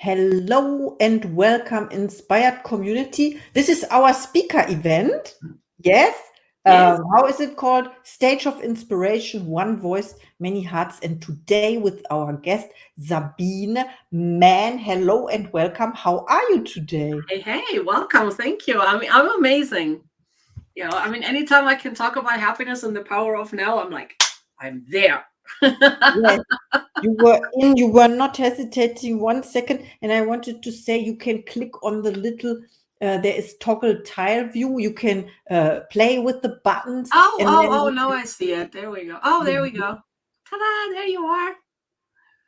Hello and welcome, inspired community. This is our speaker event. Yes. Yes. How is it called? Stage of Inspiration, One Voice, Many Hearts. And today with our guest, Sabine Mann. Hello and welcome. How are you today? Hey, welcome. Thank you. I'm amazing. Anytime I can talk about happiness and the power of now, I'm like, I'm there. Yes. You were not hesitating 1 second, and I wanted to say you can click on the little, there is toggle tile view. You can play with the buttons, and then you No, I see it. There we go. Oh, there we can. go. Ta-da, there you are.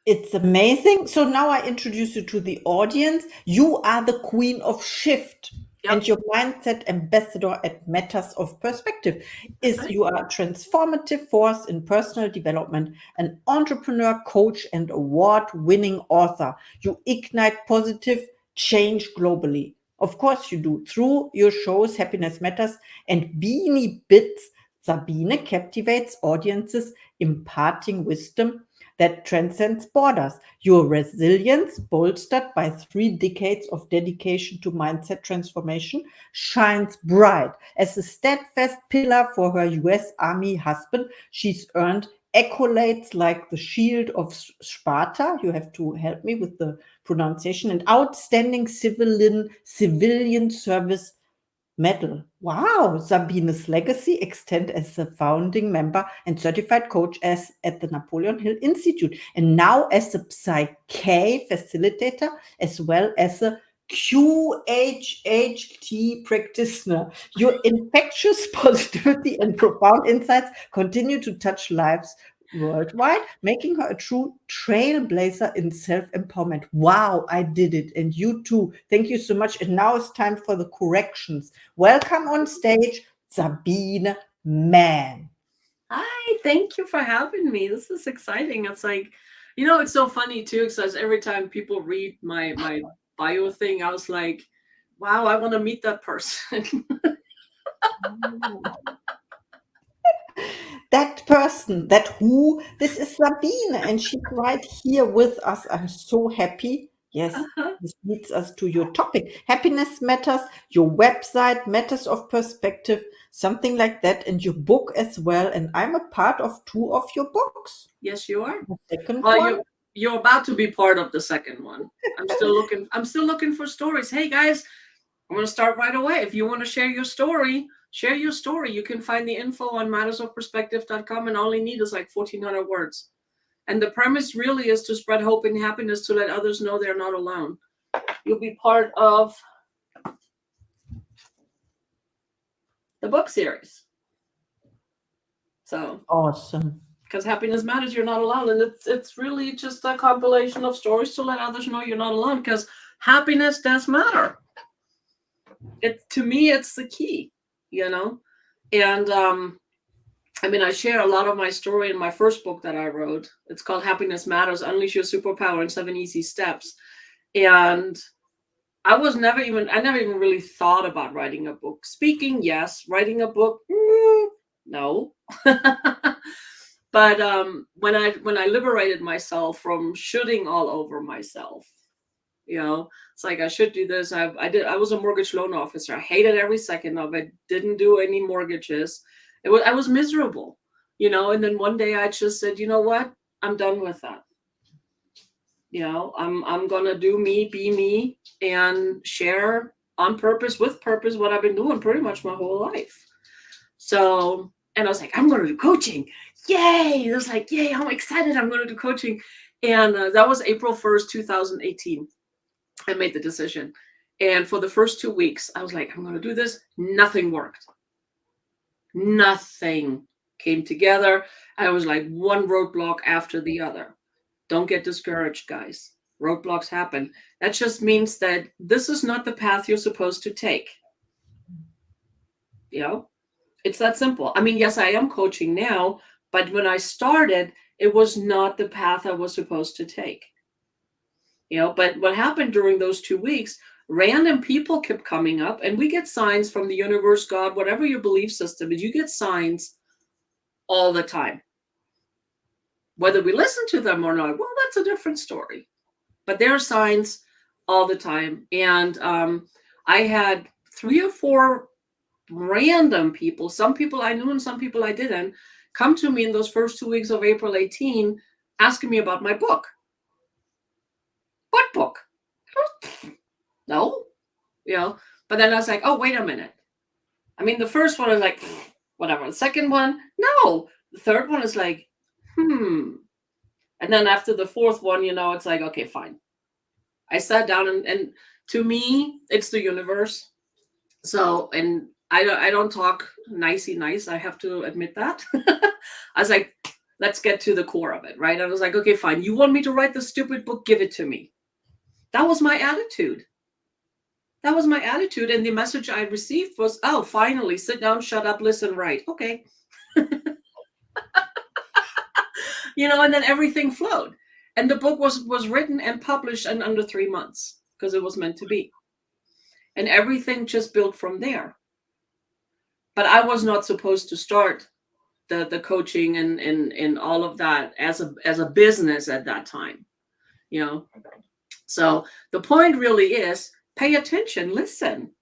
It's amazing. So now I introduce you to the audience. You are the queen of shift and Yep, your mindset ambassador at Matters of Perspective that's is right. you are a transformative force in personal development, an entrepreneur, coach, and award-winning author. You ignite positive change globally. Of course you do. Through your shows, Happiness Matters and Beanie Bits, Sabine captivates audiences, imparting wisdom that transcends borders. Your resilience, bolstered by 3 decades of dedication to mindset transformation, shines bright. As a steadfast pillar for her US Army husband, she's earned accolades like the Shield of Sparta. You have to help me with the pronunciation, and outstanding civilian service medal. Wow, Sabine's legacy extend as a founding member and certified coach as at the Napoleon Hill Institute, and now as a Psyche facilitator as well as a QHHT practitioner. Your infectious positivity and profound insights continue to touch lives worldwide, making her a true trailblazer in self-empowerment. Wow, I did it. And you too. Thank you so much. And now it's time for the corrections. Welcome on stage, Sabine Mann. Hi, thank you for having me. This is exciting. It's like, it's so funny too, because every time people read my bio thing, I was like, wow, I want to meet that person. That person, that who, this is Sabine, and she's right here with us. I'm so happy. Yes, Uh-huh. this leads us to your topic. Happiness matters, your website, Matters of Perspective, something like that, and your book as well. And I'm a part of 2 of your books. Yes, you are. The second Well, one. you're about to be part of the second one. I'm still looking for stories. Hey guys, I'm gonna start right away. If you want to share your story, share your story. You can find the info on mattersofperspective.com, and all you need is like 1,400 words. And the premise really is to spread hope and happiness to let others know they're not alone. You'll be part of the book series. So, Awesome. because happiness matters, you're not alone, and it's really just a compilation of stories to let others know you're not alone. Because happiness does matter. It to me, it's the key, you know. And I share a lot of my story in my first book that I wrote. It's called Happiness Matters: Unleash Your Superpower in 7 Easy Steps. And I never even really thought about writing a book. Speaking, yes. Writing a book, no. But when I liberated myself from shooting all over myself, it's like I should do this. I was a mortgage loan officer. I hated every second of it. Didn't do any mortgages. I was miserable, and then one day I just said, you know what? I'm done with that. I'm gonna do me, be me, and share on purpose, with purpose, what I've been doing pretty much my whole life. So, and I was like, I'm gonna do coaching. Yay! It was like, yay! I'm excited. I'm gonna do coaching, and that was April 1st, 2018. I made the decision, and for the first 2 weeks, I was like, I'm gonna do this. Nothing worked. Nothing came together. I was like one roadblock after the other. Don't get discouraged, guys. Roadblocks happen. That just means that this is not the path you're supposed to take. You know, it's that simple. I mean, yes, I am coaching now, but when I started, it was not the path I was supposed to take. But what happened during those 2 weeks, random people kept coming up, and we get signs from the universe, God, whatever your belief system is, you get signs all the time. Whether we listen to them or not, well, that's a different story. But there are signs all the time. And I had 3 or 4 random people, some people I knew and some people I didn't, come to me in those first 2 weeks of April 18 asking me about my book. What book? No, but then I was like, oh, wait a minute. I mean, the first one is like, whatever. The second one, no. The third one is like, And then after the fourth one, it's like, okay, fine. I sat down and to me, it's the universe. So, and I don't talk nicey nice. I have to admit that. I was like, let's get to the core of it, right? I was like, okay, fine. You want me to write the stupid book? Give it to me. That was my attitude. And the message I received was, oh, finally, sit down, shut up, listen, write. Okay. And then everything flowed. And the book was written and published in under 3 months because it was meant to be. And everything just built from there. But I was not supposed to start the coaching and all of that as a business at that time. So the point really is, pay attention, listen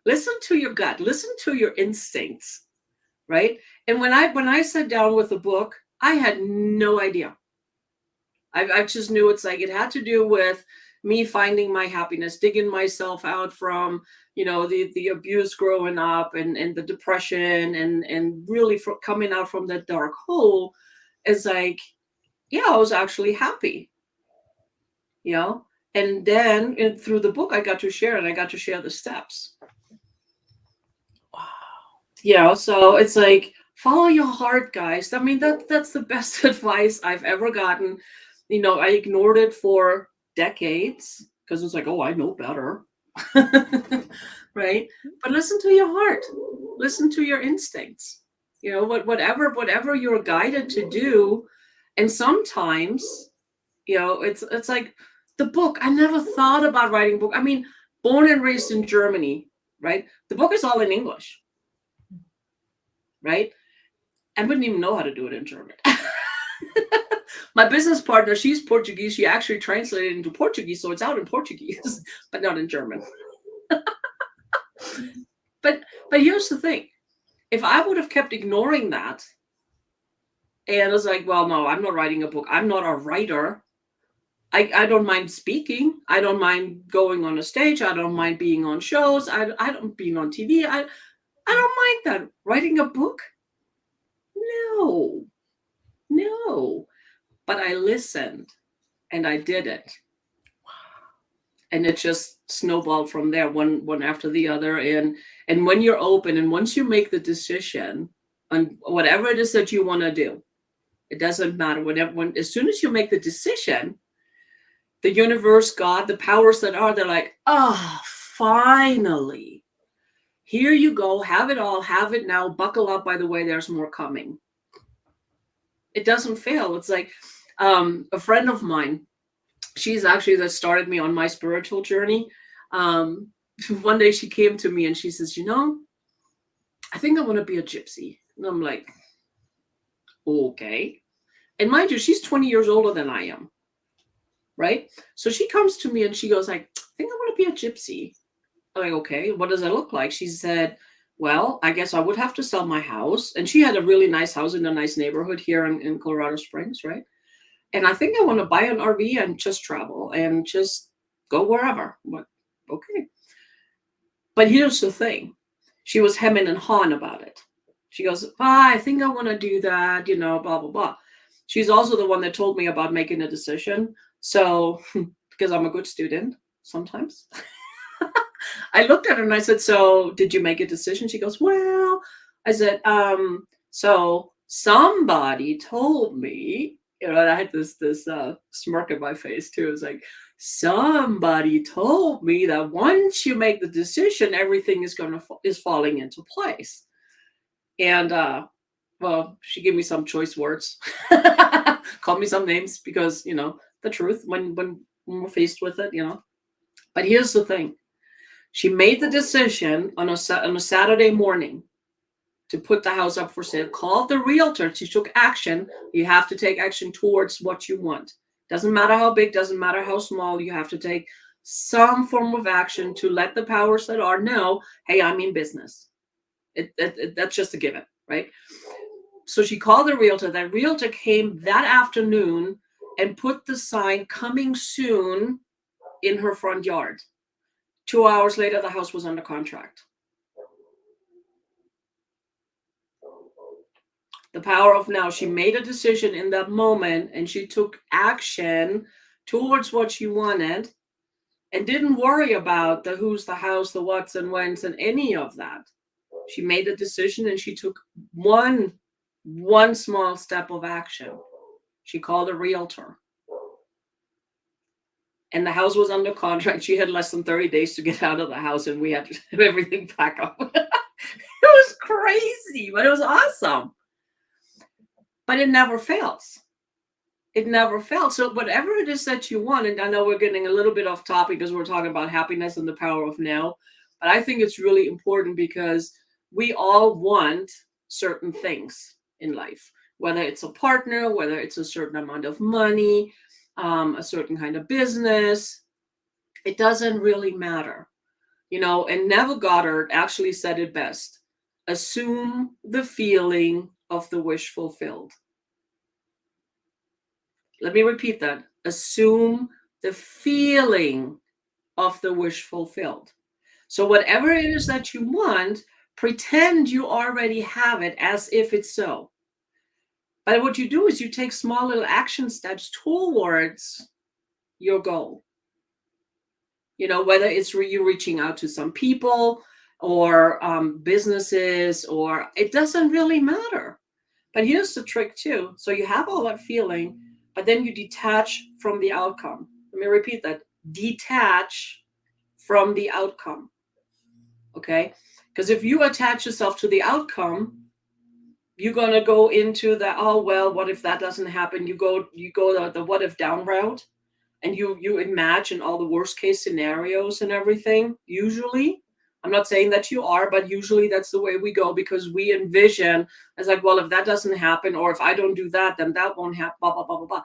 to your gut, listen to your instincts, right? And when I sat down with the book, I had no idea. I just knew it's like, it had to do with me finding my happiness, digging myself out from, the abuse growing up and the depression and really coming out from that dark hole. Is like, yeah, I was actually happy, and then through the book, I got to share the steps. Wow. So it's like, follow your heart, guys. I mean, that's the best advice I've ever gotten. I ignored it for decades because it's like, oh, I know better. Right? But listen to your heart. Listen to your instincts. Whatever you're guided to do. And sometimes, it's like the book. I never thought about writing a book. I mean, born and raised in Germany, right? The book is all in English, right? I wouldn't even know how to do it in German. My business partner, she's Portuguese. She actually translated into Portuguese, so it's out in Portuguese, but not in German. But here's the thing. If I would have kept ignoring that, and I was like, well, no, I'm not writing a book. I'm not a writer. I don't mind speaking. I don't mind going on a stage. I don't mind being on shows. I don't being on TV. I don't mind that. Writing a book? No. But I listened and I did it. And it just snowballed from there, one after the other. And when you're open and once you make the decision on whatever it is that you want to do, it doesn't matter. As soon as you make the decision, the universe, God, the powers that are, they're like, oh, finally. Here you go. Have it all. Have it now. Buckle up. By the way, there's more coming. It doesn't fail. It's like a friend of mine, she's actually that started me on my spiritual journey. One day she came to me and she says, I think I want to be a gypsy. And I'm like, okay. And mind you, she's 20 years older than I am. Right? So she comes to me and she goes like, I think I want to be a gypsy. I'm like, okay, what does that look like? She said, well, I guess I would have to sell my house. And she had a really nice house in a nice neighborhood here in Colorado Springs, right? And I think I want to buy an RV and just travel and just go wherever. But okay. But here's the thing. She was hemming and hawing about it. She goes, I think I want to do that, blah, blah, blah. She's also the one that told me about making a decision. So, because I'm a good student sometimes. I looked at her and I said, so did you make a decision? She goes, well, I said, so somebody told me, and I had this smirk in my face too. It was like, somebody told me that once you make the decision, everything is falling into place. And well, she gave me some choice words, called me some names because the truth when we're faced with it, But here's the thing: she made the decision on a Saturday morning to put the house up for sale, called the realtor. She took action. You have to take action towards what you want. Doesn't matter how big, doesn't matter how small, you have to take some form of action to let the powers that are know, hey, I'm in business. That's just a given, right? So she called the realtor. That realtor came that afternoon and put the sign "coming soon" in her front yard. 2 hours later, the house was under contract. The power of now. She made a decision in that moment, and she took action towards what she wanted and didn't worry about the who's, the house, the what's and when's, and any of that. She made a decision, and she took one small step of action. She called a realtor. And the house was under contract. She had less than 30 days to get out of the house, and we had to have everything pack up. It was crazy, but it was awesome. But it never fails. It never fails. So whatever it is that you want, and I know we're getting a little bit off topic because we're talking about happiness and the power of now, but I think it's really important because we all want certain things in life, whether it's a partner, whether it's a certain amount of money, a certain kind of business. It doesn't really matter, and Neville Goddard actually said it best: assume the feeling of the wish fulfilled. Let me repeat that. Assume the feeling of the wish fulfilled. So whatever it is that you want, pretend you already have it as if it's so. But what you do is you take small little action steps towards your goal. Whether it's you reaching out to some people or businesses, or it doesn't really matter. But here's the trick too. So you have all that feeling, but then you detach from the outcome. Let me repeat that. Detach from the outcome. Okay? Because if you attach yourself to the outcome, you're going to go into the, oh, well, what if that doesn't happen? You go the what if down route, and you imagine all the worst case scenarios and everything. Usually, I'm not saying that you are, but usually that's the way we go, because we envision as like, well, if that doesn't happen, or if I don't do that, then that won't happen, blah, blah, blah, blah, blah.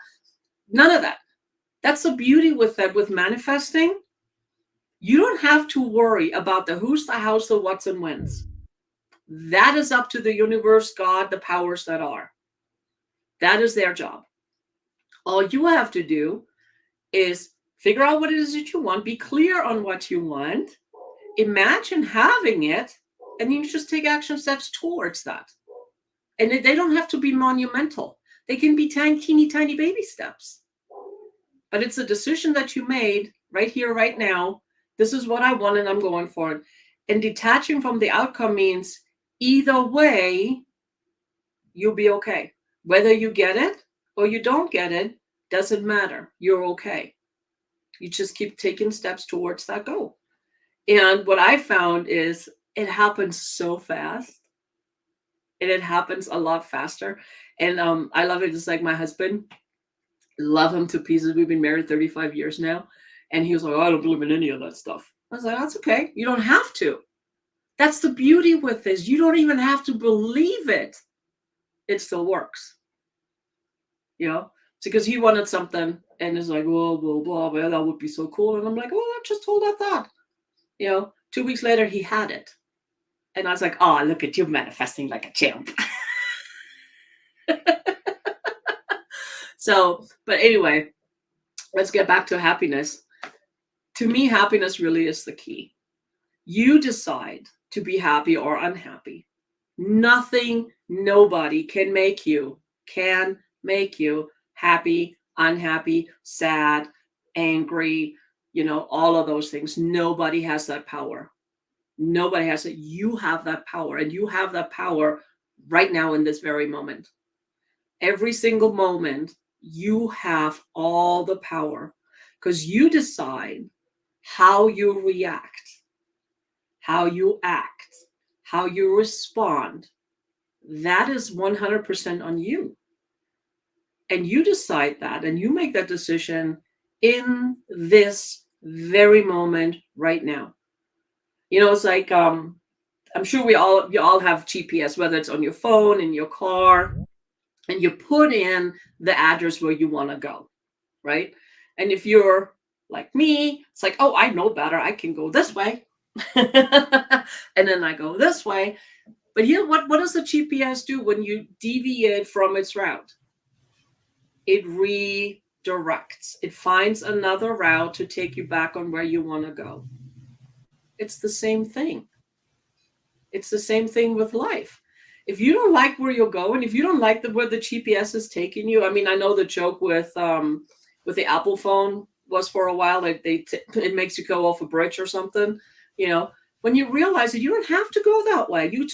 None of that. That's the beauty with that, with manifesting. You don't have to worry about the who's, the hows, the what's and when's. That is up to the universe, God, the powers that are. That is their job. All you have to do is figure out what it is that you want, be clear on what you want, imagine having it, and you just take action steps towards that. And they don't have to be monumental. They can be teeny tiny baby steps. But it's a decision that you made right here, right now. This is what I want, and I'm going for it. And detaching from the outcome means either way, you'll be okay. Whether you get it or you don't get it, doesn't matter. You're okay. You just keep taking steps towards that goal. And what I found is it happens so fast. And it happens a lot faster. And I love it. It's like my husband, love him to pieces. We've been married 35 years now. And he was like, oh, I don't believe in any of that stuff. I was like, that's okay. You don't have to. That's the beauty with this. You don't even have to believe it. It still works. It's because he wanted something and it's like, blah, blah, blah, blah, that would be so cool. And I'm like, I just told that thought. 2 weeks later, he had it. And I was like, oh, look at you manifesting like a champ. So, but anyway, let's get back to happiness. To me, happiness really is the key. You decide to be happy or unhappy. Nothing, nobody can make you happy, unhappy, sad, angry, all of those things. Nobody has that power. Nobody has it. You have that power, and you have that power right now in this very moment. Every single moment, you have all the power because you decide how you react, how you act, how you respond. That is 100% on you. And you decide that, and you make that decision in this very moment right now. It's like, I'm sure you all have GPS, whether it's on your phone, in your car, and you put in the address where you want to go, right? And if you're like me, it's like, oh, I know better. I can go this way. And then I go this way. But here, what does the GPS do when you deviate from its route? It redirects. It finds another route to take you back on where you want to go. It's the same thing. It's the same thing with life. If you don't like where you're going, if you don't like where the GPS is taking you, I mean, I know the joke with the Apple phone was for a while, like it makes you go off a bridge or something, you know. When you realize that you don't have to go that way, you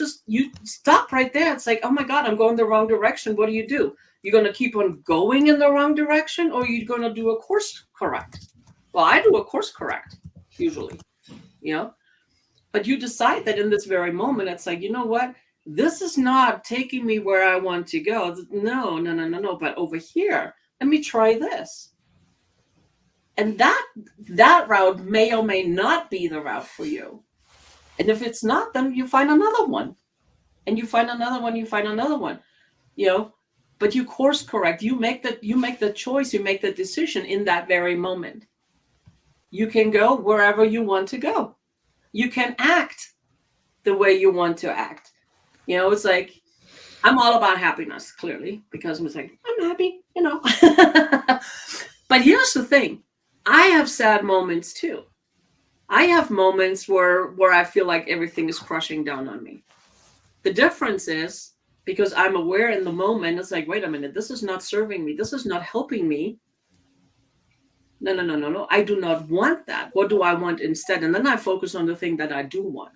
stop right there. It's like, oh my God, I'm going the wrong direction. What do? You're going to keep on going in the wrong direction, or you're going to do a course correct? Well, I do a course correct usually, you know. But you decide that in this very moment, it's like, you know what? This is not taking me where I want to go. No. But over here, let me try this. And that route may or may not be the route for you. And if it's not, then you find another one. And you find another one, you find another one. You know, but you course correct. You make the choice, you make the decision in that very moment. You can go wherever you want to go. You can act the way you want to act. You know, it's like, I'm all about happiness, clearly, because I'm like, I'm happy, you know. But here's the thing. I have sad moments too. I have moments where I feel like everything is crushing down on me. The difference is, because I'm aware in the moment, it's like, wait a minute, this is not serving me. This is not helping me. No. I do not want that. What do I want instead? And then I focus on the thing that I do want.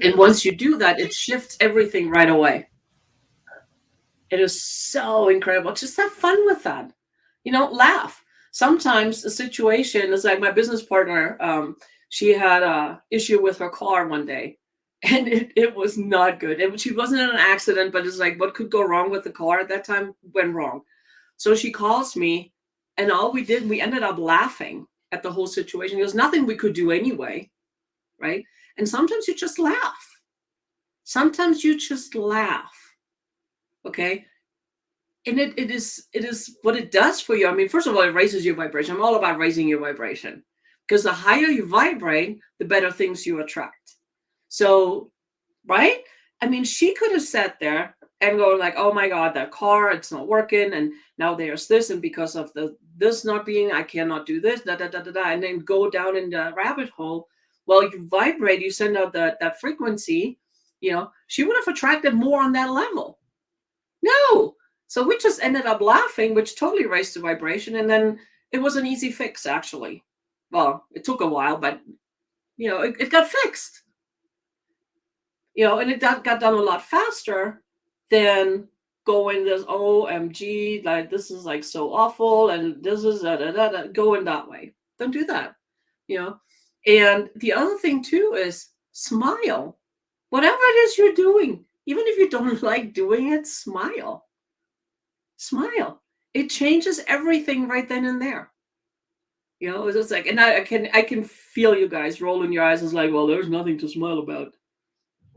And once you do that, it shifts everything right away. It is so incredible. Just have fun with that. You know, laugh. Sometimes a situation is like my business partner, she had a issue with her car one day. And it was not good. She wasn't in an accident, but it's like, what could go wrong with the car at that time went wrong. So she calls me, and we ended up laughing at the whole situation. There's nothing we could do anyway, right? And sometimes you just laugh. Sometimes you just laugh, okay? And it is what it does for you. I mean, first of all, it raises your vibration. I'm all about raising your vibration, because the higher you vibrate, the better things you attract. So, right? I mean, she could have sat there and go like, oh my God, that car, it's not working. And now there's this. And because of this not being, I cannot do this, and then go down in the rabbit hole. Well, you vibrate, you send out that frequency, you know, she would have attracted more on that level. No. So we just ended up laughing, which totally raised the vibration. And then it was an easy fix, actually. Well, it took a while, but, you know, it got fixed. You know, and it got done a lot faster than going this, OMG, like this is like so awful, and this is going that way. Don't do that, you know. And the other thing too is smile. Whatever it is you're doing, even if you don't like doing it, smile. Smile. It changes everything right then and there. You know, it's just like, and I can feel you guys rolling your eyes. It's like, well, there's nothing to smile about.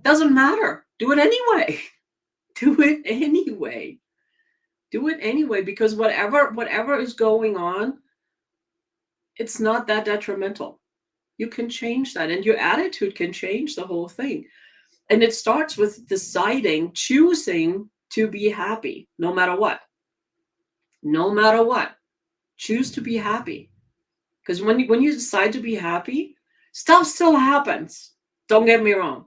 Doesn't matter. Do it anyway. Do it anyway. Do it anyway, because whatever is going on, it's not that detrimental. You can change that, and your attitude can change the whole thing. And it starts with deciding, choosing to be happy, no matter what. No matter what. Choose to be happy. Because when you decide to be happy, stuff still happens. Don't get me wrong.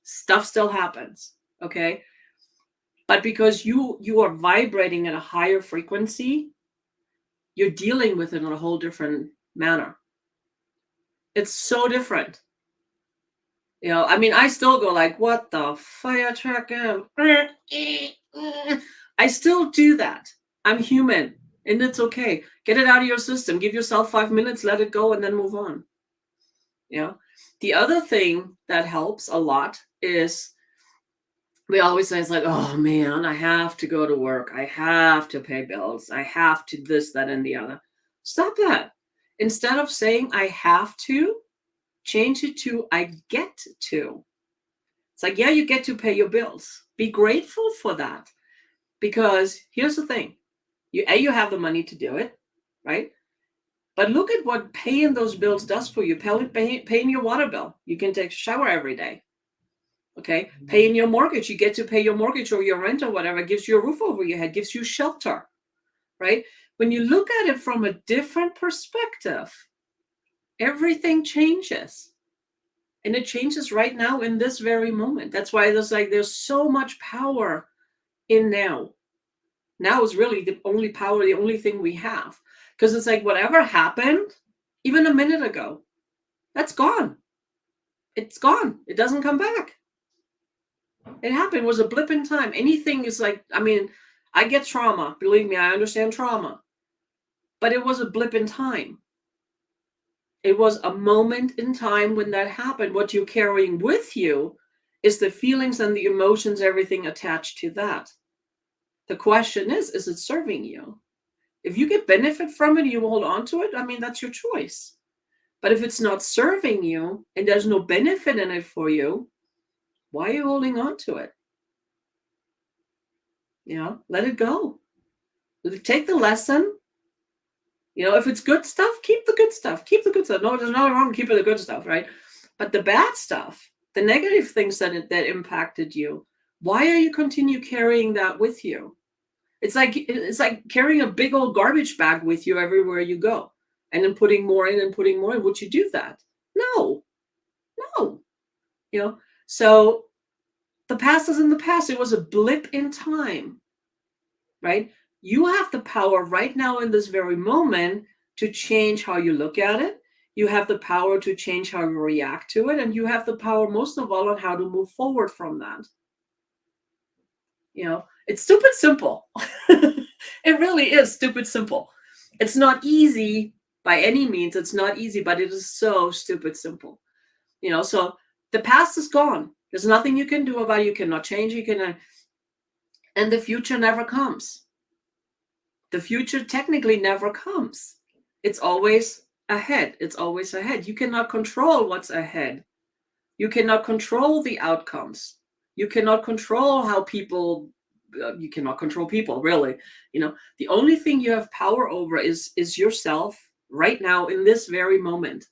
Stuff still happens, okay? But because you are vibrating at a higher frequency, you're dealing with it in a whole different manner. It's so different. You know, I mean, I still go like, what the fire truck? I still do that. I'm human, and it's okay. Get it out of your system. Give yourself 5 minutes, let it go, and then move on. You know, the other thing that helps a lot is, we always say, it's like, oh man, I have to go to work. I have to pay bills. I have to this, that, and the other. Stop that. Instead of saying I have to, change it to I get to. It's like, yeah, you get to pay your bills. Be grateful for that. Because here's the thing. You have the money to do it, right? But look at what paying those bills does for you. Paying your water bill. You can take a shower every day. Okay. Paying your mortgage. You get to pay your mortgage or your rent or whatever. It gives you a roof over your head, gives you shelter. Right? When you look at it from a different perspective, everything changes. And it changes right now in this very moment. That's why there's so much power in now. Now is really the only power, the only thing we have. Because it's like whatever happened, even a minute ago, that's gone. It's gone. It doesn't come back. It happened. It was a blip in time. Anything is like, I mean, I get trauma. Believe me, I understand trauma. But it was a blip in time. It was a moment in time when that happened. What you're carrying with you is the feelings and the emotions, everything attached to that. The question is it serving you? If you get benefit from it, you hold on to it. I mean, that's your choice. But if it's not serving you and there's no benefit in it for you, why are you holding on to it? Let it go. Take the lesson. If it's good stuff, keep the good stuff. Keep the good stuff. No, there's nothing wrong with keeping the good stuff, right? But the bad stuff, the negative things that impacted you, why are you continue carrying that with you? It's like carrying a big old garbage bag with you everywhere you go, and then putting more in and putting more in. Would you do that? No. So the past is in the past. It was a blip in time, right? You have the power right now in this very moment to change how you look at it. You have the power to change how you react to it. And you have the power, most of all, on how to move forward from that. It's stupid simple. It really is stupid simple. It's not easy by any means. It's not easy, but it is so stupid simple. So the past is gone. There's nothing you can do about it. You cannot change it. And the future never comes. The future technically never comes. It's always ahead. It's always ahead. You cannot control what's ahead. You cannot control the outcomes. You cannot control how people, you cannot control people, really. The only thing you have power over is yourself right now in this very moment.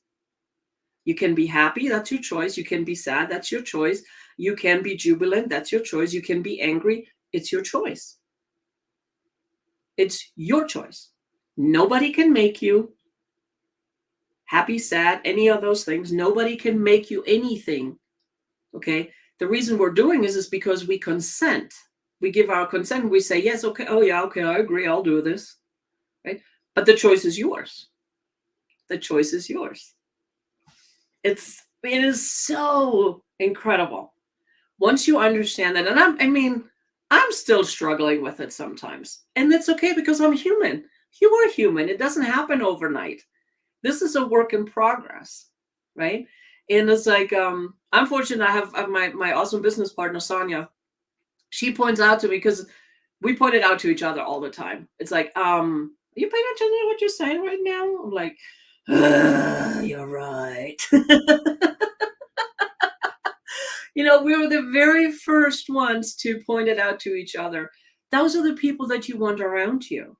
You can be happy, that's your choice. You can be sad, that's your choice. You can be jubilant, that's your choice. You can be angry, it's your choice. It's your choice. Nobody can make you happy, sad, any of those things. Nobody can make you anything. Okay? The reason we're doing this is because we consent. We give our consent. We say, yes, okay. Oh, yeah, okay, I agree. I'll do this. Right? But the choice is yours. The choice is yours. It is so incredible. Once you understand that, and I'm still struggling with it sometimes. And that's okay because I'm human. You are human. It doesn't happen overnight. This is a work in progress, right? And it's like, I'm fortunate I have my awesome business partner, Sonia. She points out to me, because we point it out to each other all the time. It's like, are you paying attention to what you're saying right now? I'm like, you're right. We were the very first ones to point it out to each other. Those are the people that you want around you.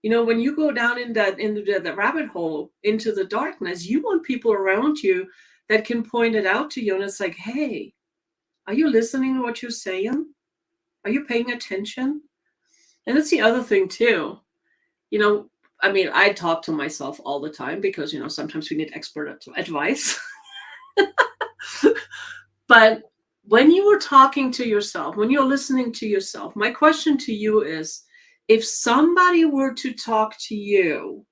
When you go down in the rabbit hole, into the darkness, you want people around you that can point it out to you. And it's like, hey, are you listening to what you're saying? Are you paying attention? And that's the other thing too. I talk to myself all the time because, sometimes we need expert advice. But when you are talking to yourself, when you're listening to yourself, my question to you is, if somebody were to talk to you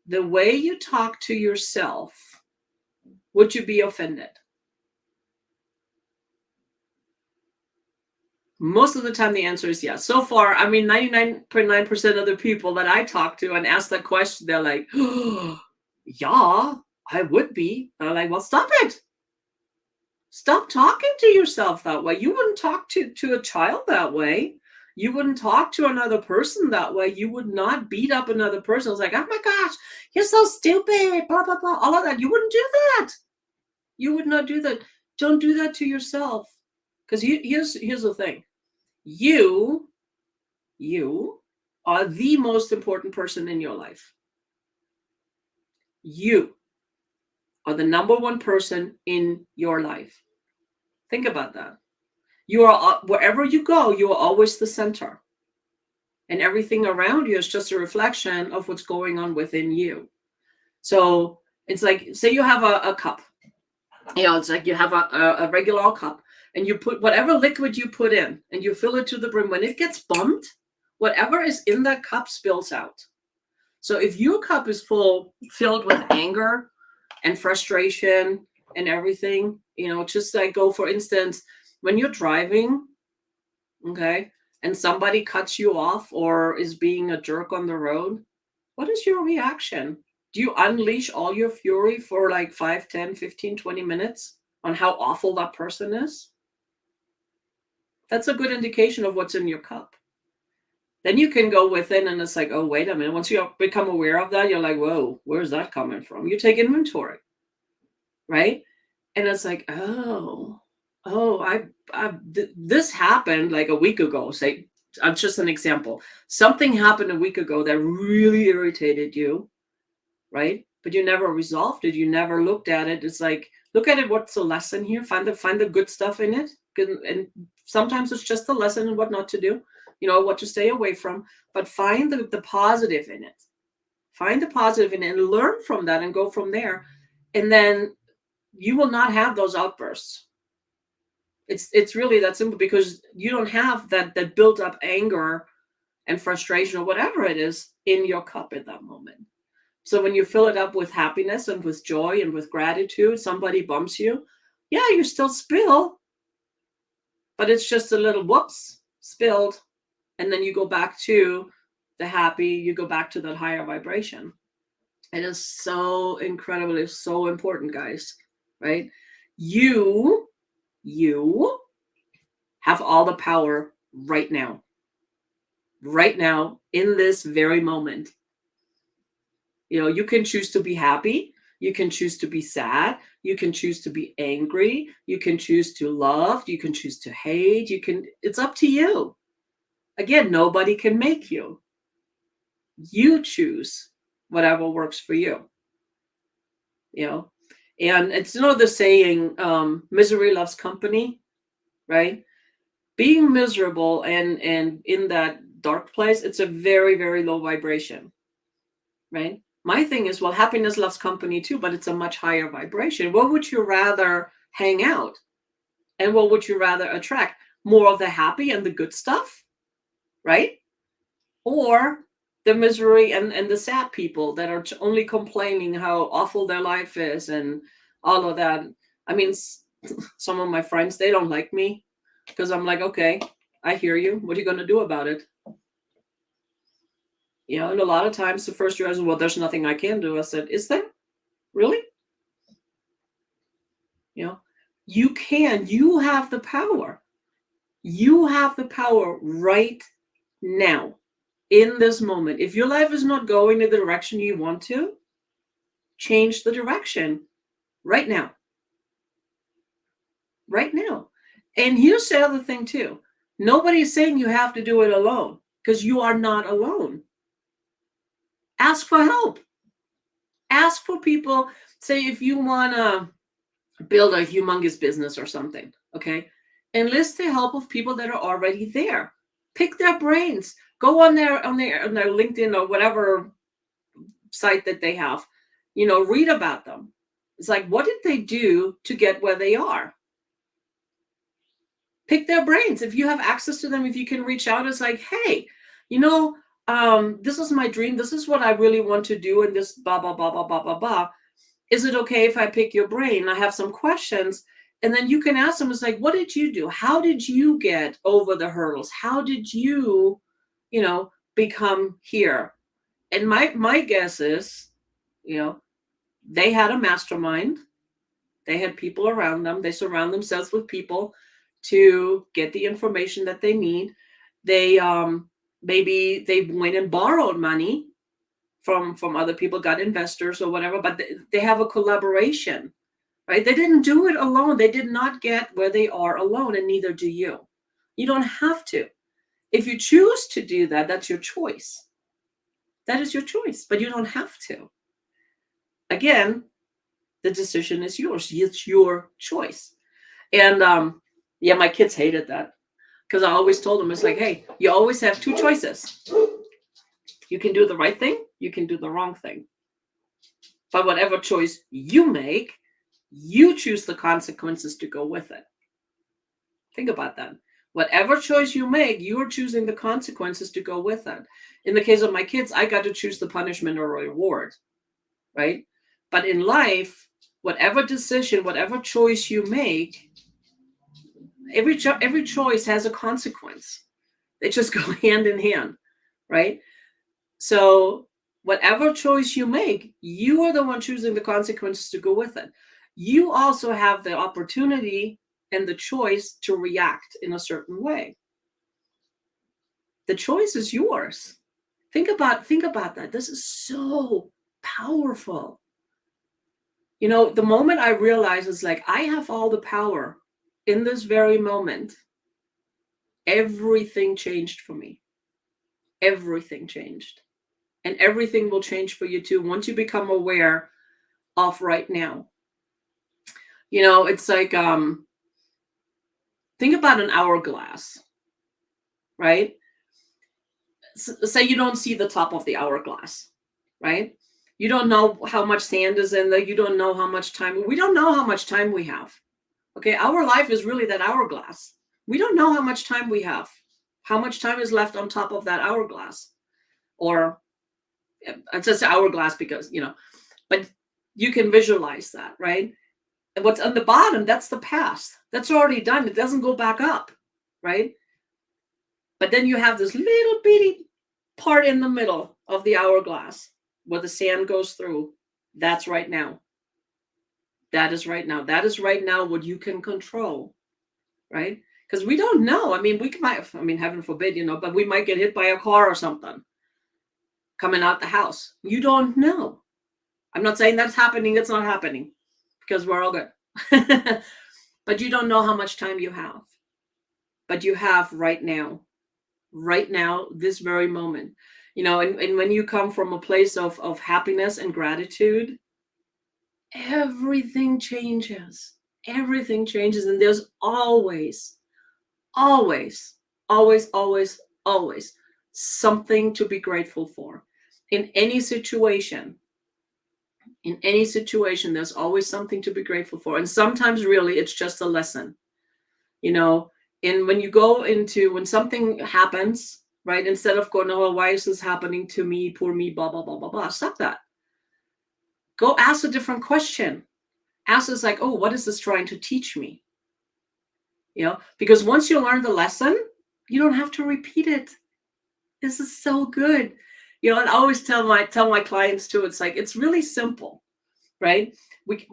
the way you talk to yourself, would you be offended? Most of the time, the answer is yes. So far, 99.9% of the people that I talk to and ask that question, they're like, oh, yeah, I would be. And I'm like, well, stop it. Stop talking to yourself that way. You wouldn't talk to a child that way. You wouldn't talk to another person that way. You would not beat up another person. It's like, oh my gosh, you're so stupid, blah, blah, blah, all of that. You wouldn't do that. You would not do that. Don't do that to yourself. Because here's the thing. You are the most important person in your life. You are the number one person in your life. Think about that. You are, wherever you go, you are always the center. And everything around you is just a reflection of what's going on within you. So it's like, say you have a cup. It's like you have a regular cup, and you put whatever liquid you put in and you fill it to the brim. When it gets bumped, whatever is in that cup spills out. So if your cup is filled with anger and frustration and everything, just like, go, for instance, when you're driving, okay, and somebody cuts you off or is being a jerk on the road, what is your reaction? Do you unleash all your fury for like 5, 10, 15, 20 minutes on how awful that person is? That's a good indication of what's in your cup. Then you can go within, and it's like, oh, wait a minute. Once you become aware of that, you're like, whoa, where's that coming from? You take inventory, right? And it's like, this happened like a week ago. Say, I'm just an example. Something happened a week ago that really irritated you, right? But you never resolved it. You never looked at it. It's like, look at it. What's the lesson here? Find the good stuff in it. And sometimes it's just a lesson in what not to do, what to stay away from. But find the positive in it. Find the positive in it and learn from that and go from there. And then you will not have those outbursts. It's really that simple, because you don't have that built up anger and frustration or whatever it is in your cup at that moment. So when you fill it up with happiness and with joy and with gratitude, somebody bumps you, yeah, you still spill, but it's just a little whoops, spilled. And then you go back to the happy, you go back to that higher vibration. It is so incredibly, so important, guys, right? You have all the power right now, in this very moment. You can choose to be happy. You can choose to be sad. You can choose to be angry. You can choose to love. You can choose to hate. It's up to you. Again, nobody can make you. You choose whatever works for you. And it's, the saying, misery loves company, right? Being miserable and in that dark place, it's a very, very low vibration, right? My thing is, well, happiness loves company too, but it's a much higher vibration. What would you rather hang out? And what would you rather attract? More of the happy and the good stuff, right? Or the misery and the sad people that are only complaining how awful their life is and all of that. I mean, some of my friends, they don't like me because I'm like, okay, I hear you. What are you going to do about it? And a lot of times the first reaction, well, there's nothing I can do. I said, is there? Really? You can. You have the power. You have the power right now, in this moment. If your life is not going in the direction you want to, change the direction right now. Right now. And here's the other thing too. Nobody's saying you have to do it alone, because you are not alone. Ask for help. Ask for people. Say if you want to build a humongous business or something, okay? Enlist the help of people that are already there. Pick their brains. Go on their LinkedIn or whatever site that they have. Read about them. It's like, what did they do to get where they are? Pick their brains. If you have access to them, if you can reach out, it's like, hey, this is my dream. This is what I really want to do. And this blah, blah, blah, blah, blah, blah, blah. Is it okay if I pick your brain? I have some questions. And then you can ask them, it's like, what did you do? How did you get over the hurdles? How did you, become here? And my guess is, they had a mastermind. They had people around them. They surround themselves with people to get the information that they need. They maybe they went and borrowed money from other people, got investors or whatever, but they have a collaboration, right? They didn't do it alone. They did not get where they are alone, and neither do you. You don't have to. If you choose to do that, that's your choice. That is your choice, but you don't have to. again, the decision is yours. It's your choice. And yeah, my kids hated that because I always told them, it's like, hey, you always have two choices. You can do the right thing, you can do the wrong thing. But whatever choice you make, you choose the consequences to go with it. Think about that. Whatever choice you make, you're choosing the consequences to go with it. In the case of my kids, I got to choose the punishment or reward, right? But in life, whatever decision, whatever choice you make, every choice has a consequence. They just go hand in hand, right? So whatever choice you make, you are the one choosing the consequences to go with it. You also have the opportunity and the choice to react in a certain way. The choice is yours. Think about that. This is so powerful. You know, the moment I realize it's like I have all the power in this very moment, everything changed for me. Everything changed. And everything will change for you too once you become aware of right now. You know, it's like think about an hourglass, right? Say you don't see the top of the hourglass, right? You don't know how much sand is in there. You don't know how much time. We don't know how much time we have. Okay, our life is really that hourglass. We don't know how much time we have, how much time is left on top of that hourglass. Or it's just hourglass because, you know, but you can visualize that, right? And what's on the bottom, that's the past. That's already done. It doesn't go back up, right? But then you have this little bitty part in the middle of the hourglass where the sand goes through. That's right now. That is right now. That is right now what you can control, right? Because we don't know. I mean, heaven forbid, you know, but we might get hit by a car or something coming out the house. You don't know. I'm not saying that's happening. It's not happening because we're all good. But you don't know how much time you have. But you have right now, this very moment. You know, and when you come from a place of happiness and gratitude, everything changes. Everything changes. And there's always, always, always, always, always something to be grateful for. In any situation, there's always something to be grateful for. And sometimes really it's just a lesson, you know. And when something happens, right, instead of going, oh, why is this happening to me, poor me, blah, blah, blah, blah, blah, stop that. Go ask a different question. Ask us like, oh, what is this trying to teach me? You know, because once you learn the lesson, you don't have to repeat it. This is so good. You know, and I always tell my clients too, it's like, it's really simple, right?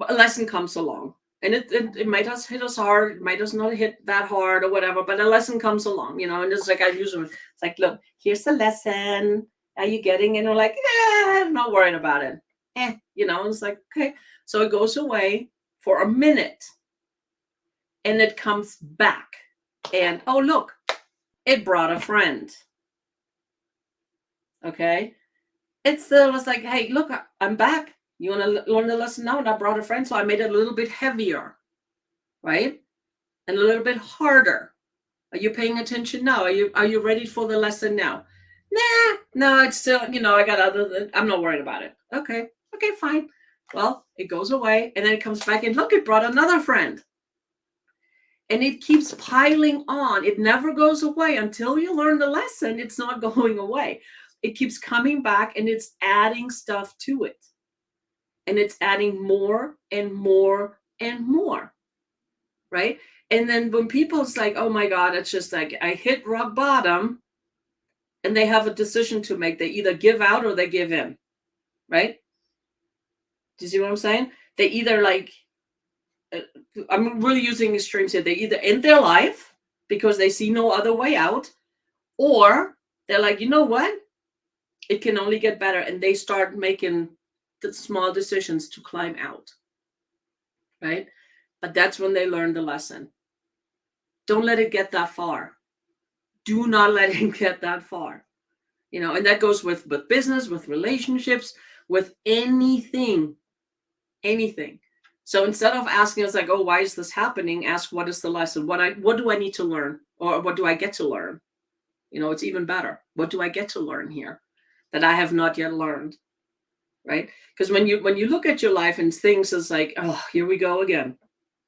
A lesson comes along and it might not hit us hard. It might just not hit that hard or whatever, but a lesson comes along, you know, and it's like, I usually, it's like, look, here's the lesson. Are you getting it? And we're like, I'm not worried about it. You know, it's like, okay. So it goes away for a minute and it comes back and, oh, look, it brought a friend. Okay. It's like, hey, look, I'm back. You want to learn the lesson now? And I brought a friend, so I made it a little bit heavier, right? And a little bit harder. Are you paying attention now? Are you ready for the lesson now? No, it's still, you know, I'm not worried about it. Okay, fine. Well, it goes away and then it comes back and look, it brought another friend. And it keeps piling on. It never goes away until you learn the lesson. It's not going away. It keeps coming back and it's adding stuff to it. And it's adding more and more and more, right? And then when people's like, oh my God, it's just like I hit rock bottom and they have a decision to make. They either give out or they give in, right? Do you see what I'm saying? They either like, I'm really using extremes here. They either end their life because they see no other way out, or they're like, you know what? It can only get better. And they start making the small decisions to climb out, right? But that's when they learn the lesson. Don't let it get that far. Do not let it get that far. You know, and that goes with business, with relationships, with anything. anything. So instead of asking us like, oh, why is this happening? Ask, what is the lesson? What do I need to learn? Or what do I get to learn? It's even better. What do I get to learn here that I have not yet learned? Right? Because when you look at your life and things is like, oh, here we go again.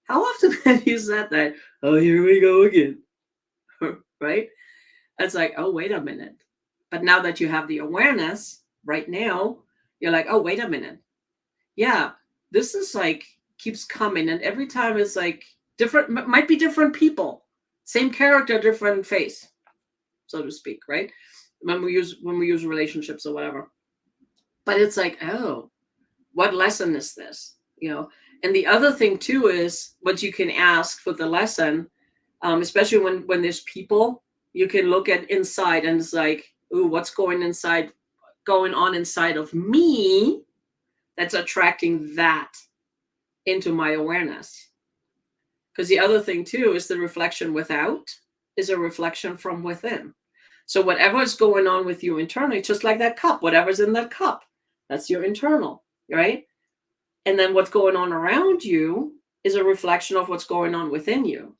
How often have you said that? Oh, here we go again. Right? It's like, oh, wait a minute. But now that you have the awareness right now, you're like, oh, wait a minute. Yeah, this is like keeps coming. And every time it's like different, might be different people, same character, different face, so to speak, right? When we use relationships or whatever. But it's like, oh, what lesson is this? And the other thing too is what you can ask for the lesson, especially when there's people, you can look at inside and it's like, ooh, what's going on inside of me that's attracting that into my awareness. Because the other thing too is the reflection without is a reflection from within. So whatever is going on with you internally, just like that cup, whatever's in that cup, that's your internal, right? And then what's going on around you is a reflection of what's going on within you.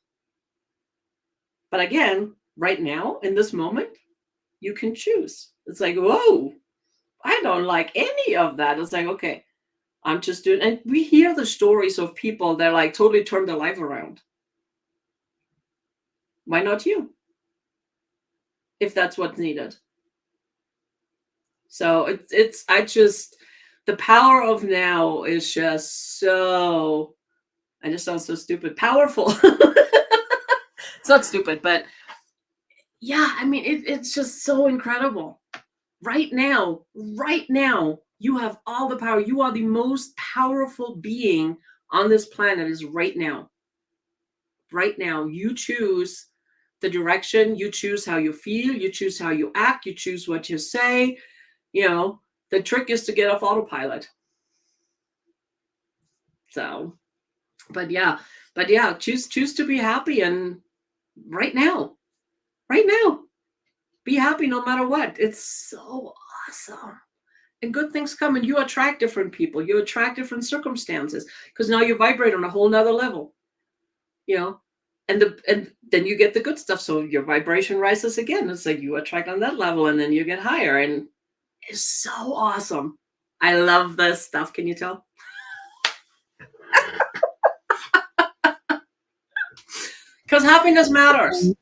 But again, right now, in this moment, you can choose. It's like, whoa, I don't like any of that. It's like, okay, I'm just doing, and we hear the stories of people that like totally turned their life around. Why not you? If that's what's needed. So the power of now is just so, I just sound so stupid, powerful. It's not stupid, but yeah, I mean, it's just so incredible. Right now, you have all the power. You are the most powerful being on this planet is right now. Right now, you choose the direction, you choose how you feel, you choose how you act, you choose what you say. The trick is to get off autopilot. So, but yeah, choose to be happy, and right now, be happy no matter what. It's so awesome. And good things come, and you attract different people, you attract different circumstances, because now you vibrate on a whole nother level, and then you get the good stuff. So your vibration rises again. It's like you attract on that level, and then you get higher, and it's so awesome. I love this stuff. Can you tell? Because happiness matters.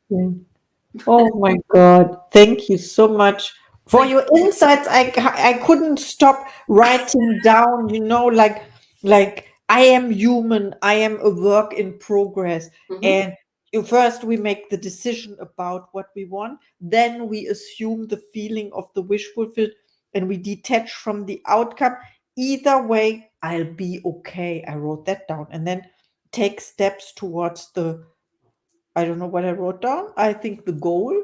Oh my God. Thank you so much for your insights. I couldn't stop writing down, like I am human, I am a work in progress. Mhm. And first we make the decision about what we want, then we assume the feeling of the wish fulfilled, and we detach from the outcome. Either way, I'll be okay. I wrote that down. And then take steps towards I don't know what I wrote down. I think the goal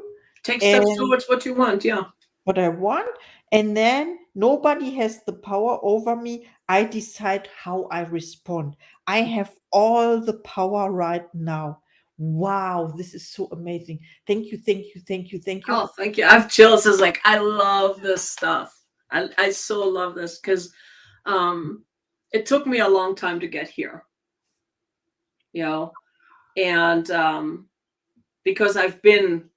Take steps and towards what you want. Yeah. what I want. And then nobody has the power over me. I decide how I respond. I have all the power right now. Wow, this is so amazing. Thank you, thank you, thank you, thank you. Oh, thank you. I have chills. It's like, I love this stuff. I so love this because it took me a long time to get here. And because I've been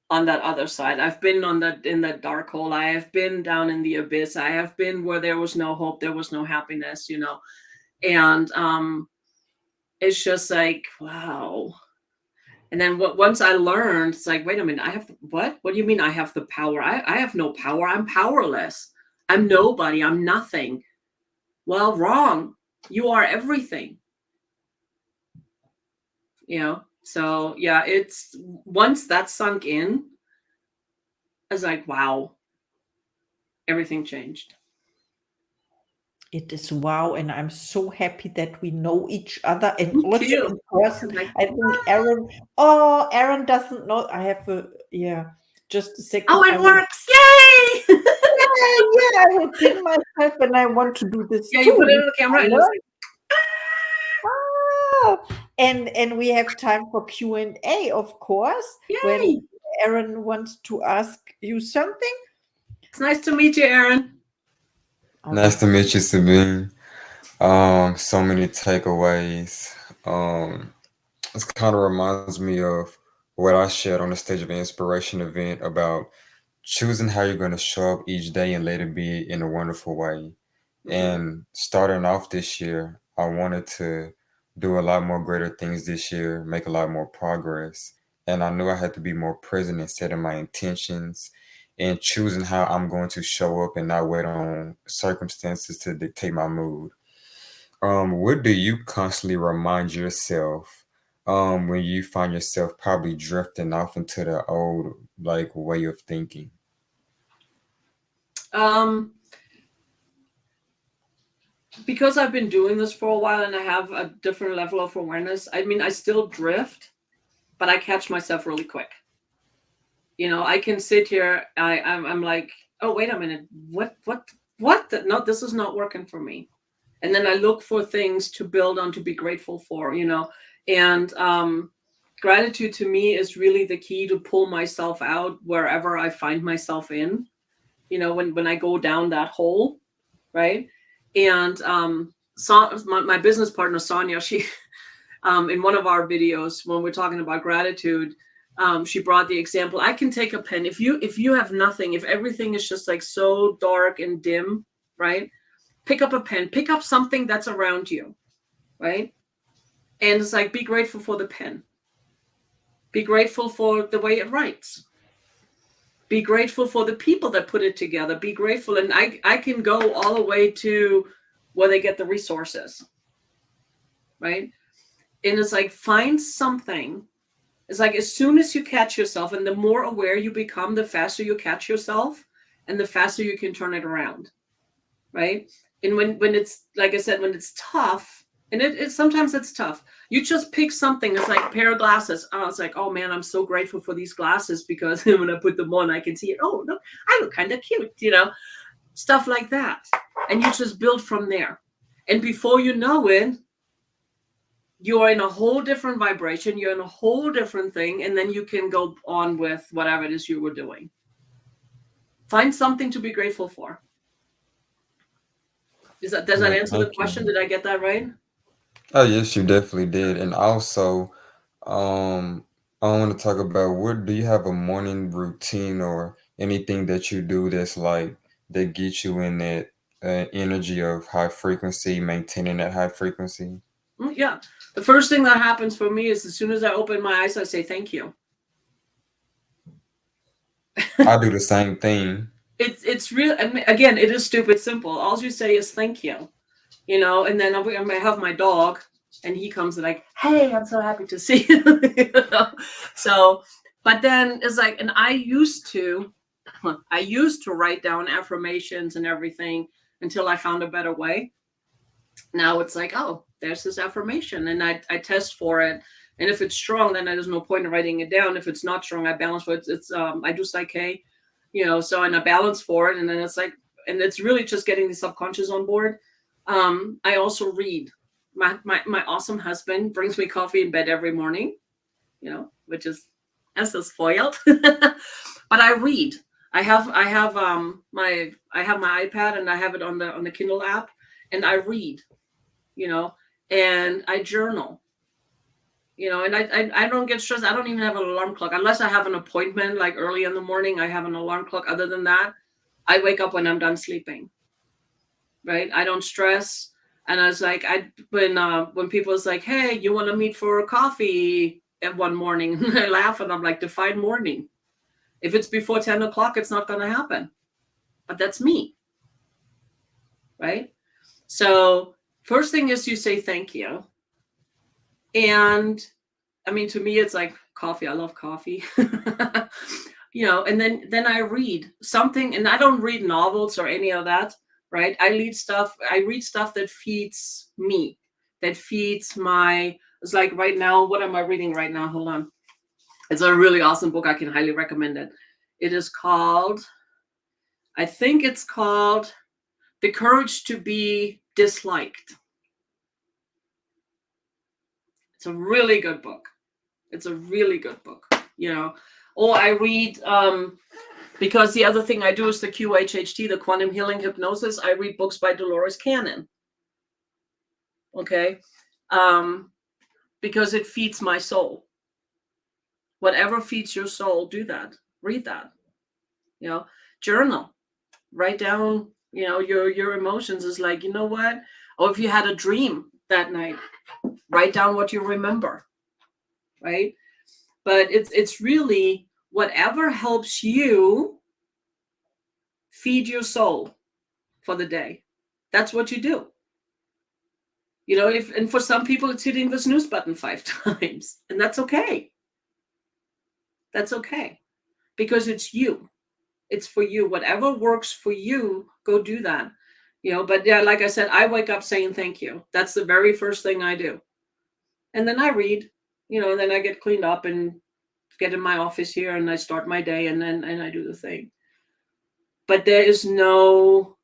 on that other side, I've been in that dark hole, I have been down in the abyss, I have been where there was no hope, there was no happiness, and it's just like, wow. And then once I learned, it's like, wait a minute, I have what do you mean I have the power? I have no power. I'm powerless. I'm nobody. I'm nothing. Well, wrong. You are everything. So yeah, it's once that sunk in, I was like, wow, everything changed. It is wow, and I'm so happy that we know each other, and Me also too. in person. I think Aaron doesn't know. I have just a second. Oh, it works! Yay! Yeah, I will pin myself, and I want to do this Yeah, too. you put it on the camera, and it's like, And we have time for Q&A, of course, yay! when Aaron wants to ask you something. It's nice to meet you, Aaron. Nice to meet you, Sabine. So many takeaways. This kind of reminds me of what I shared on the Stage of Inspiration event about choosing how you're going to show up each day and let it be in a wonderful way. Mm-hmm. And starting off this year, I wanted to do a lot more greater things this year, make a lot more progress. And I knew I had to be more present in setting my intentions and choosing how I'm going to show up and not wait on circumstances to dictate my mood. What do you constantly remind yourself when you find yourself probably drifting off into the old like way of thinking? Um, because I've been doing this for a while and I have a different level of awareness. I mean, I still drift, but I catch myself really quick. I can sit here. I'm like, oh, wait a minute. What? No, this is not working for me. And then I look for things to build on, to be grateful for. And gratitude to me is really the key to pull myself out wherever I find myself in. When I go down that hole, right? And my business partner Sonia, she in one of our videos when we're talking about gratitude, she brought the example. I can take a pen. If you have nothing, if everything is just like so dark and dim, right? Pick up a pen, pick up something that's around you, right? And it's like, be grateful for the pen. Be grateful for the way it writes. Be grateful for the people that put it together. Be grateful. And I can go all the way to where they get the resources, right? And it's like, find something. It's like, as soon as you catch yourself and the more aware you become, the faster you catch yourself and the faster you can turn it around, right? And when it's, like I said, when it's tough, and it sometimes it's tough, you just pick something. It's like a pair of glasses. Oh, it's like, oh man, I'm so grateful for these glasses because when I put them on, I can see it. Oh, look, I look kind of cute, stuff like that. And you just build from there. And before you know it, you're in a whole different vibration. You're in a whole different thing. And then you can go on with whatever it is you were doing. Find something to be grateful for. Does that Yeah, answer the thank question? you. Did I get that right? Oh, yes, you definitely did. And also, um, I want to talk about what do you have a morning routine or anything that you do that's like that gets you in that energy of high frequency, maintaining that high frequency? Yeah. The first thing that happens for me is as soon as I open my eyes, I say thank you. I do the same thing. It's real. I mean, again, it is stupid simple. All you say is thank you, and then I may have my dog and he comes and like, hey, I'm so happy to see you. So, but then it's like, and I used to write down affirmations and everything until I found a better way. Now it's like, oh, there's this affirmation, and I test for it. And if it's strong, then there's no point in writing it down. If it's not strong, I balance for it. It's I do psyche, so, and I balance for it, and then it's like, and it's really just getting the subconscious on board. I also read. My awesome husband brings me coffee in bed every morning, which is, as so spoiled. But I read. I have my iPad and I have it on the Kindle app, and I read, you know, and I journal, and I don't get stressed. I don't even have an alarm clock unless I have an appointment like early in the morning. I have an alarm clock. Other than that, I wake up when I'm done sleeping. Right? I don't stress. And I was like, when people was like, hey, you want to meet for a coffee at one morning, and I laugh and I'm like, define morning. If it's before 10 o'clock, it's not going to happen. But that's me. Right? So first thing is you say thank you. And I mean, to me, it's like coffee. I love coffee. And then I read something, and I don't read novels or any of that, right? I read stuff that feeds me, that feeds it's like right now, what am I reading right now? Hold on. It's a really awesome book. I can highly recommend it. It is called, I think it's called The Courage to Be Disliked. It's a really good book. It's a really good book, Or I read, because the other thing I do is the QHHT, the Quantum Healing Hypnosis. I read books by Dolores Cannon. Okay. Because it feeds my soul. Whatever feeds your soul, do that. Read that. Journal. Write down, your emotions. Is like, you know what? Or if you had a dream that night, write down what you remember. Right? But it's really whatever helps you feed your soul for the day. That's what you do. And for some people it's hitting the snooze button 5 times, and that's okay. That's okay, because it's you. It's for you. Whatever works for you, go do that. But yeah, like I said, I wake up saying thank you. That's the very first thing I do. And then I read, and then I get cleaned up and get in my office here, and I start my day, and I do the thing. But there is no,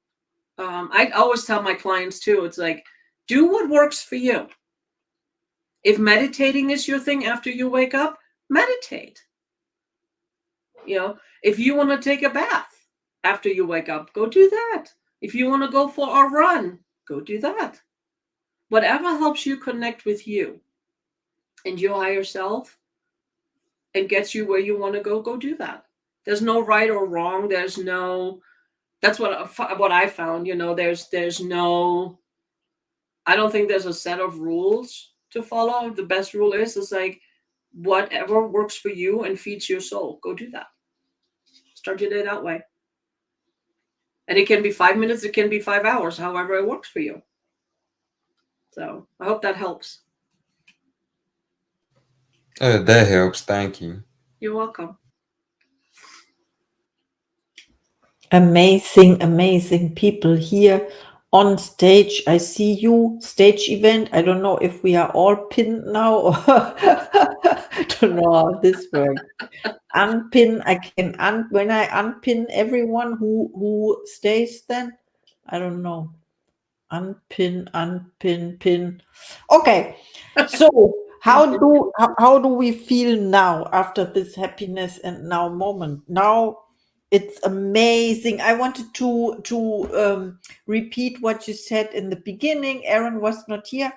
I always tell my clients too, it's like, do what works for you. If meditating is your thing after you wake up, meditate. If you want to take a bath after you wake up, go do that. If you want to go for a run, go do that. Whatever helps you connect with you and your higher self and gets you where you want to go do that. There's no right or wrong. That's what I found. There's no, I don't think there's a set of rules to follow. The best rule is like, whatever works for you and feeds your soul, go do that. Start your day that way. And it can be 5 minutes, it can be 5 hours, however it works for you. So I hope that helps. That helps. Thank you. You're welcome. Amazing people here on stage. I see you, stage event. I don't know if we are all pinned now, or don't know how this works. Unpin, I can when I unpin everyone who stays, then I don't know. Unpin, pin. Okay. So how do we feel now after this happiness and now moment? Now it's amazing. I wanted to repeat what you said in the beginning. Aaron was not here,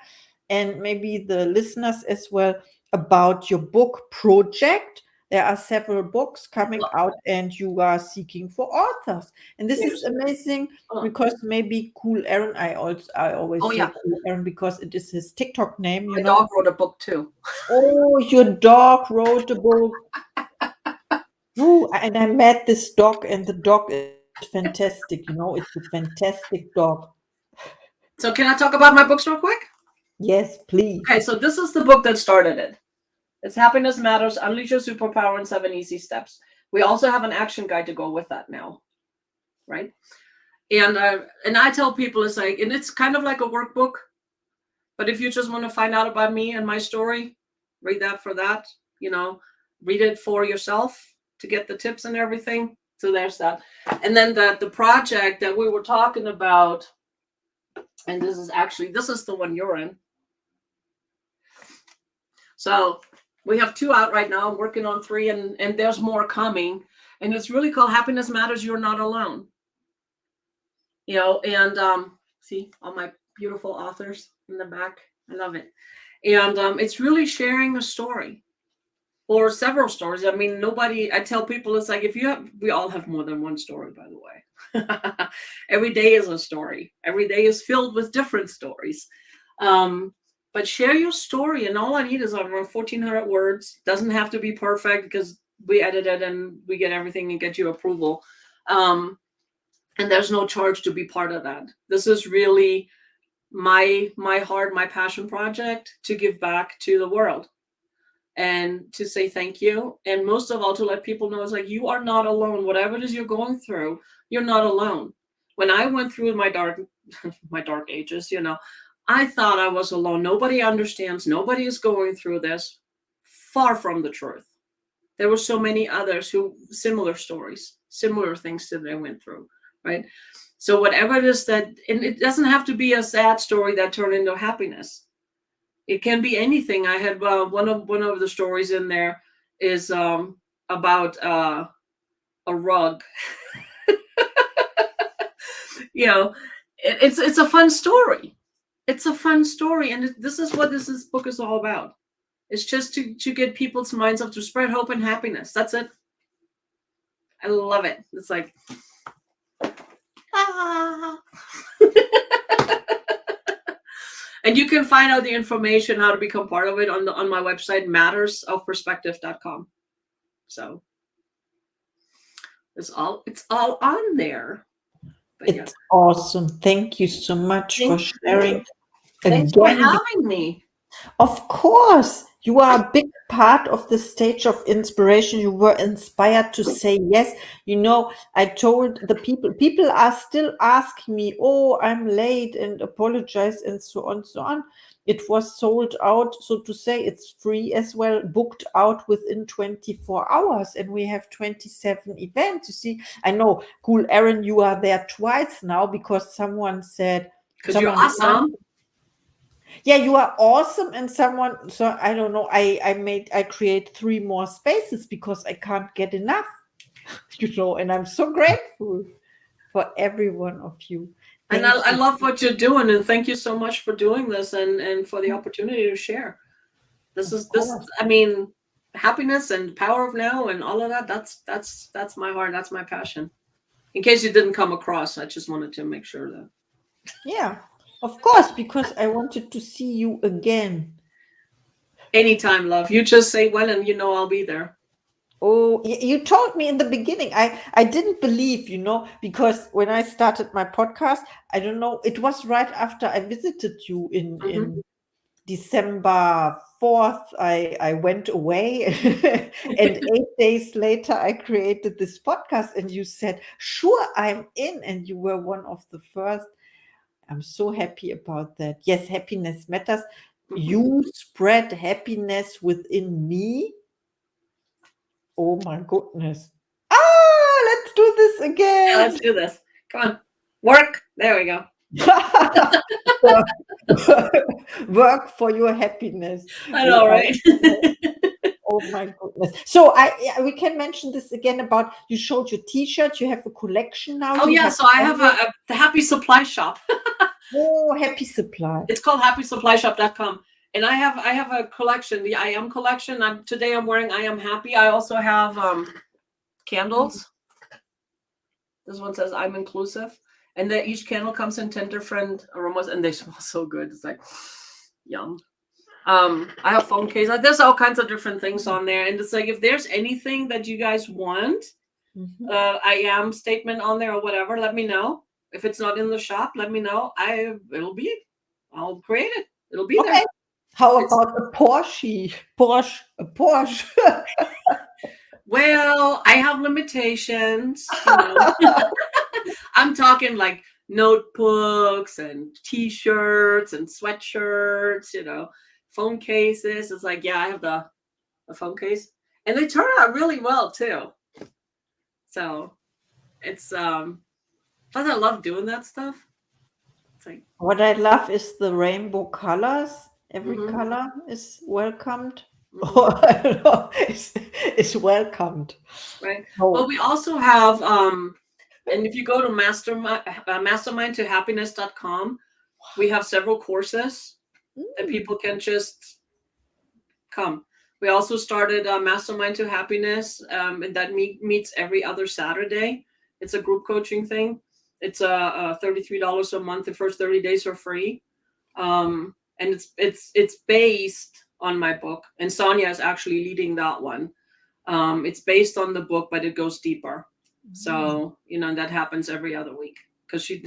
and maybe the listeners as well, about your book project. There are several books coming out, and you are seeking for authors, and this is amazing. Because maybe Cool Aaron, I always say Cool Aaron because it is his TikTok name. My dog wrote a book too. Oh, your dog wrote a book. Ooh, and I met this dog, and the dog is fantastic. It's a fantastic dog. So can I talk about my books real quick? Yes, please. Okay, so this is the book that started it. It's Happiness Matters, Unleash Your Superpower in 7 Easy Steps. We also have an action guide to go with that now, right? And I tell people, it's like, and it's kind of like a workbook, but if you just want to find out about me and my story, read that for that, read it for yourself to get the tips and everything. So there's that. And then the project that we were talking about, and this is the one you're in. So we have 2 out right now. I'm working on 3, and there's more coming. And it's really called Happiness Matters, You're Not Alone. And see all my beautiful authors in the back. I love it. And it's really sharing a story or several stories. I mean, I tell people, it's like, we all have more than one story, by the way. Every day is a story. Every day is filled with different stories. But share your story, and all I need is around 1,400 words. Doesn't have to be perfect because we edit it and we get everything and get you approval. And there's no charge to be part of that. This is really my heart, my passion project to give back to the world and to say thank you. And most of all, to let people know, it's like, you are not alone. Whatever it is you're going through, you're not alone. When I went through my dark ages, I thought I was alone. Nobody understands. Nobody is going through this. Far from the truth. There were so many others who similar stories, similar things that they went through, right? So whatever it is and it doesn't have to be a sad story that turned into happiness. It can be anything. I had one of the stories in there is about a rug. It's a fun story. it's a fun story, and this is what this book is all about. It's just to get people's minds up, to spread hope and happiness. That's it. I love it. It's like, ah. And you can find out the information how to become part of it on my website, mattersofperspective.com. So it's all on there. But It's awesome. Thank you so much for sharing. Thanks for having me. Of course, you are a big part of the stage of inspiration. You were inspired to say yes. You know, I told the people are still asking me, oh, I'm late, and apologize, and so on, so on. It was sold out, so to say. It's free as well, booked out within 24 hours, and we have 27 events. You see, I know, cool, Erin, you are there twice now because someone said, because you're awesome. Yeah, you are awesome. And someone, so I don't know, I create 3 more spaces because I can't get enough, you know, and I'm so grateful for every one of you. And I love what you're doing, and thank you so much for doing this and for the opportunity to share. I mean, happiness and power of now and all of that, that's my heart, that's my passion. In case you didn't come across, I just wanted to make sure that. Yeah. Of course, because I wanted to see you again. Anytime, love. You just say when, and you know I'll be there. Oh, you told me in the beginning. I didn't believe, you know, because when I started my podcast, I don't know, it was right after I visited you in December 4th. I went away and 8 days later I created this podcast, and you said, sure, I'm in, and you were one of the first. I'm so happy about that. Yes, happiness matters. You spread happiness within me. Oh my goodness. Let's do this again. Yeah, let's do this. Come on. Work. There we go. Work for your happiness. I know, right? Oh my goodness. So we can mention this again about, you showed your t-shirt, you have a collection now. Oh yeah, so I have the Happy Supply Shop. Oh, Happy Supply. It's called happysupplyshop.com. And I have a collection, the I Am collection. Today I'm wearing I Am Happy. I also have candles. This one says I'm inclusive. And then each candle comes in 10 different aromas, and they smell so good. It's like, yum. I have phone case. There's all kinds of different things on there. And it's like, if there's anything that you guys want, I Am statement on there or whatever, let me know. If it's not in the shop, let me know. I'll create it. It'll be there. How about a Porsche? A Porsche. Well, I have limitations. You know? I'm talking like notebooks and t-shirts and sweatshirts, you know, phone cases. It's like, yeah, I have the phone case, and they turn out really well too. So it's plus I love doing that stuff. It's like, what I love is the rainbow colors. Every color is welcomed. Is welcomed. Right. Well, we also have and if you go to mastermind2happiness.com, we have several courses that people can just come. We also started Mastermind to Happiness, and that meets every other Saturday. It's a group coaching thing. It's $33 a month. The first 30 days are free, and it's based on my book. And Sonia is actually leading that one. It's based on the book, but it goes deeper. So, you know, that happens every other week because she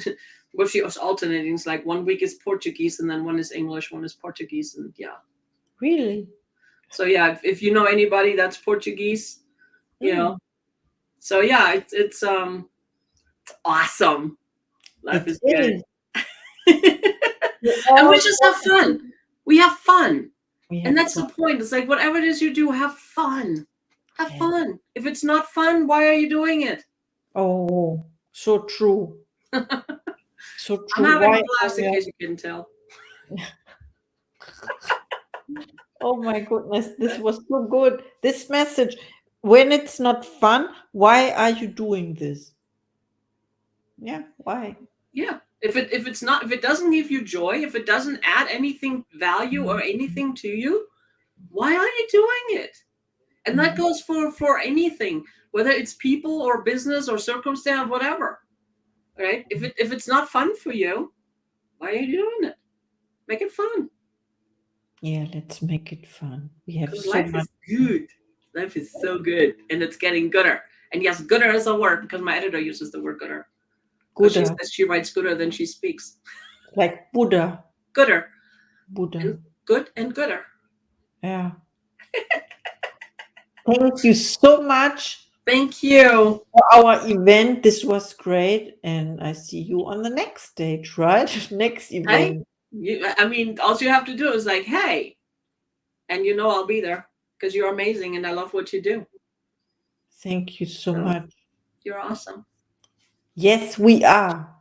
was alternating. It's like 1 week is Portuguese, and then one is English, one is Portuguese, and yeah. Really? So yeah, if you know anybody that's Portuguese, you know. So yeah, it's awesome. Life is good. And we just have fun. We have fun. And that's the point. It's like, whatever it is you do, have fun. Have fun. If it's not fun, why are you doing it? Oh, so true. So true. I'm having a blast, in case you couldn't tell. Oh my goodness, this was so good. This message, when it's not fun, why are you doing this? Yeah, why? Yeah, If it doesn't give you joy, if it doesn't add anything value or anything to you, why are you doing it? And that goes for anything, whether it's people or business or circumstance, whatever. Right? If it's not fun for you, why are you doing it? Make it fun. Yeah, let's make it fun. We have Because so life much. is good. Life is so good, and it's getting gooder. And yes, gooder is a word because my editor uses the word gooder. Because she Buddha, says she writes gooder than she speaks. like Buddha. Gooder. Buddha. And good and gooder. Yeah. Thank you so much Thank you. for our event. This was great. And I see you on the next stage, right? Next event. I mean, all you have to do is like, hey, and I'll be there because you're amazing and I love what you do. Thank you so much. You're awesome. Yes, we are.